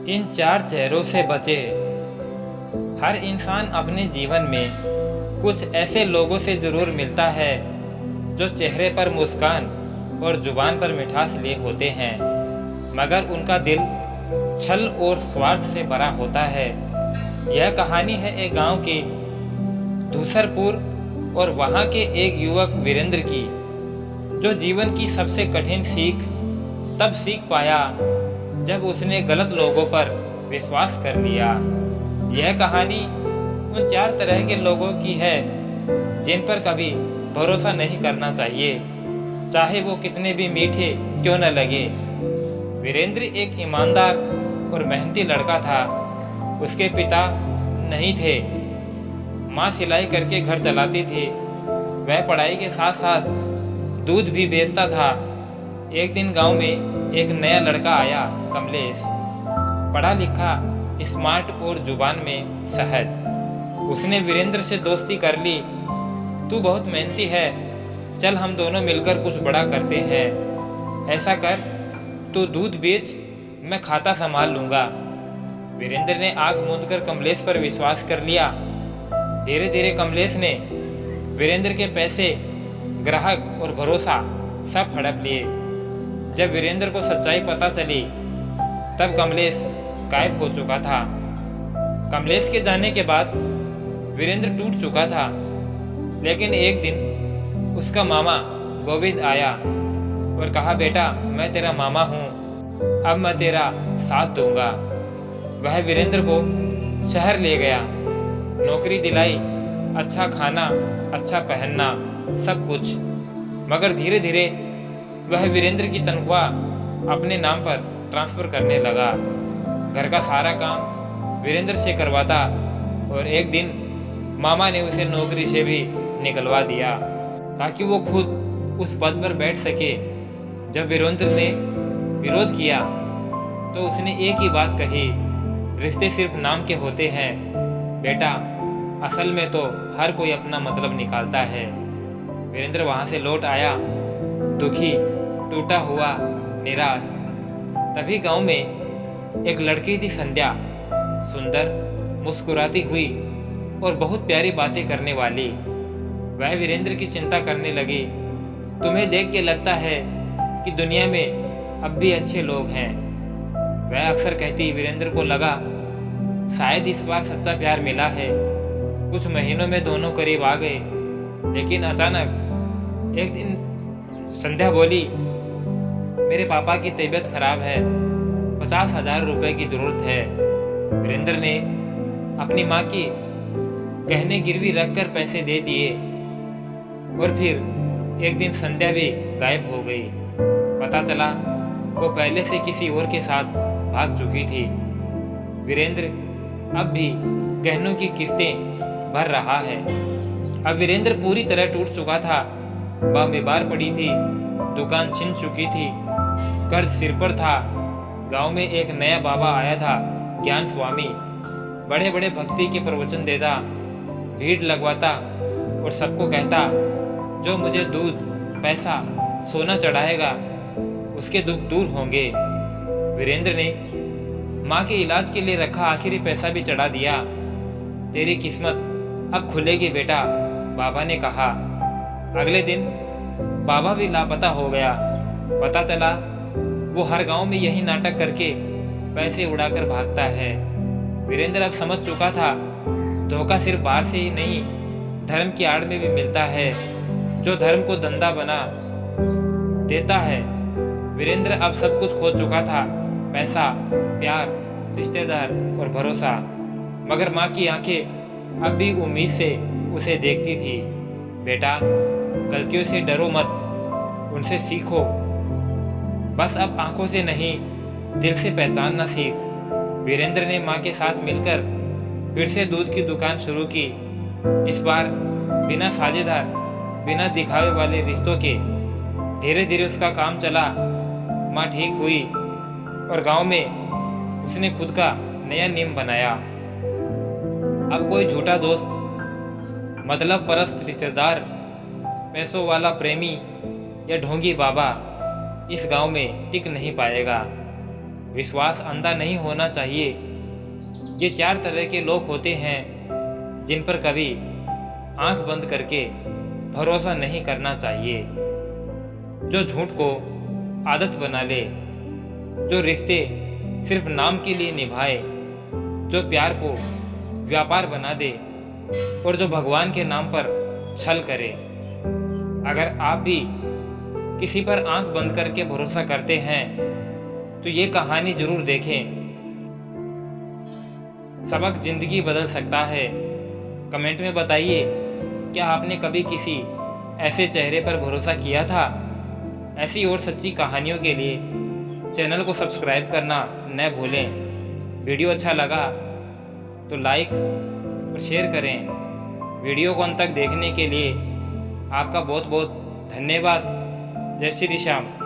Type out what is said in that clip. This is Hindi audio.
इन चार चेहरों से बचे। हर इंसान अपने जीवन में कुछ ऐसे लोगों से ज़रूर मिलता है जो चेहरे पर मुस्कान और जुबान पर मिठास लिए होते हैं, मगर उनका दिल छल और स्वार्थ से भरा होता है। यह कहानी है एक गांव की, धूसरपुर, और वहां के एक युवक वीरेंद्र की, जो जीवन की सबसे कठिन सीख तब सीख पाया जब उसने गलत लोगों पर विश्वास कर लिया। यह कहानी उन चार तरह के लोगों की है जिन पर कभी भरोसा नहीं करना चाहिए, चाहे वो कितने भी मीठे क्यों न लगे। वीरेंद्र एक ईमानदार और मेहनती लड़का था। उसके पिता नहीं थे, माँ सिलाई करके घर चलाती थी। वह पढ़ाई के साथ साथ दूध भी बेचता था। एक दिन गांव में एक नया लड़का आया, कमलेश। पढ़ा लिखा, स्मार्ट और जुबान में सहज। उसने वीरेंद्र से दोस्ती कर ली। तू बहुत मेहनती है, चल हम दोनों मिलकर कुछ बड़ा करते हैं। ऐसा कर, तू दूध बेच, मैं खाता संभाल लूँगा। वीरेंद्र ने आग मूंदकर कमलेश पर विश्वास कर लिया। धीरे धीरे कमलेश ने वीरेंद्र के पैसे, ग्राहक और भरोसा सब हड़प लिए। जब वीरेंद्र को सच्चाई पता चली तब कमलेश गायब हो चुका था। कमलेश के जाने के बाद वीरेंद्र टूट चुका था, लेकिन एक दिन उसका मामा गोविंद आया और कहा, बेटा मैं तेरा मामा हूँ, अब मैं तेरा साथ दूंगा। वह वीरेंद्र को शहर ले गया, नौकरी दिलाई, अच्छा खाना, अच्छा पहनना, सब कुछ। मगर धीरे धीरे वह वीरेंद्र की तनख्वाह अपने नाम पर ट्रांसफ़र करने लगा। घर का सारा काम वीरेंद्र से करवाता और एक दिन मामा ने उसे नौकरी से भी निकलवा दिया ताकि वो खुद उस पद पर बैठ सके। जब वीरेंद्र ने विरोध किया तो उसने एक ही बात कही, रिश्ते सिर्फ नाम के होते हैं बेटा, असल में तो हर कोई अपना मतलब निकालता है। वीरेंद्र वहाँ से लौट आया, दुखी, टूटा हुआ, निराश। तभी गांव में एक लड़की थी, संध्या, सुंदर, मुस्कुराती हुई और बहुत प्यारी बातें करने वाली। वह वीरेंद्र की चिंता करने लगी। तुम्हें देख के लगता है कि दुनिया में अब भी अच्छे लोग हैं, वह अक्सर कहती। वीरेंद्र को लगा शायद इस बार सच्चा प्यार मिला है। कुछ महीनों में दोनों करीब आ गए, लेकिन अचानक एक दिन संध्या बोली, मेरे पापा की तबीयत खराब है, 50,000 रुपए की जरूरत है। वीरेंद्र ने अपनी माँ की गहने गिरवी रखकर पैसे दे दिए और फिर एक दिन संध्या भी गायब हो गई। पता चला वो पहले से किसी और के साथ भाग चुकी थी। वीरेंद्र अब भी गहनों की किस्तें भर रहा है। अब वीरेंद्र पूरी तरह टूट चुका था। माँ बीमार पड़ी थी, दुकान छिन चुकी थी, कर्ज सिर पर था। गांव में एक नया बाबा आया था, ज्ञान स्वामी। बड़े बड़े भक्ति के प्रवचन देता, भीड़ लगवाता और सबको कहता, जो मुझे दूध, पैसा, सोना चढ़ाएगा उसके दुख दूर होंगे। वीरेंद्र ने माँ के इलाज के लिए रखा आखिरी पैसा भी चढ़ा दिया। तेरी किस्मत अब खुलेगी बेटा, बाबा ने कहा। अगले दिन बाबा भी लापता हो गया। पता चला वो हर गांव में यही नाटक करके पैसे उड़ाकर भागता है। वीरेंद्र अब समझ चुका था, धोखा सिर्फ बाहर से ही नहीं, धर्म की आड़ में भी मिलता है। जो धर्म को धंधा बना देता है। वीरेंद्र अब सब कुछ खो चुका था, पैसा, प्यार, रिश्तेदार और भरोसा। मगर माँ की आंखें अब भी उम्मीद से उसे देखती थी। बेटा, गलतियों से डरो मत, उनसे सीखो। बस अब आंखों से नहीं, दिल से पहचानना सीख। वीरेंद्र ने माँ के साथ मिलकर फिर से दूध की दुकान शुरू की। इस बार बिना साझेदार, बिना दिखावे वाले रिश्तों के। धीरे धीरे उसका काम चला। माँ ठीक हुई और गांव में उसने खुद का नया नियम बनाया। अब कोई झूठा दोस्त, मतलब परस्त रिश्तेदार, पैसों वाला प्रेमी या ढोंगी बाबा इस गांव में टिक नहीं पाएगा। विश्वास अंधा नहीं होना चाहिए। ये 4 तरह के लोग होते हैं जिन पर कभी आंख बंद करके भरोसा नहीं करना चाहिए। जो झूठ को आदत बना ले, जो रिश्ते सिर्फ नाम के लिए निभाए, जो प्यार को व्यापार बना दे और जो भगवान के नाम पर छल करे। अगर आप भी किसी पर आंख बंद करके भरोसा करते हैं तो ये कहानी जरूर देखें। सबक जिंदगी बदल सकता है। कमेंट में बताइए, क्या आपने कभी किसी ऐसे चेहरे पर भरोसा किया था? ऐसी और सच्ची कहानियों के लिए चैनल को सब्सक्राइब करना न भूलें। वीडियो अच्छा लगा तो लाइक और शेयर करें। वीडियो को अंत तक देखने के लिए आपका बहुत बहुत धन्यवाद। जय श्री श्याम।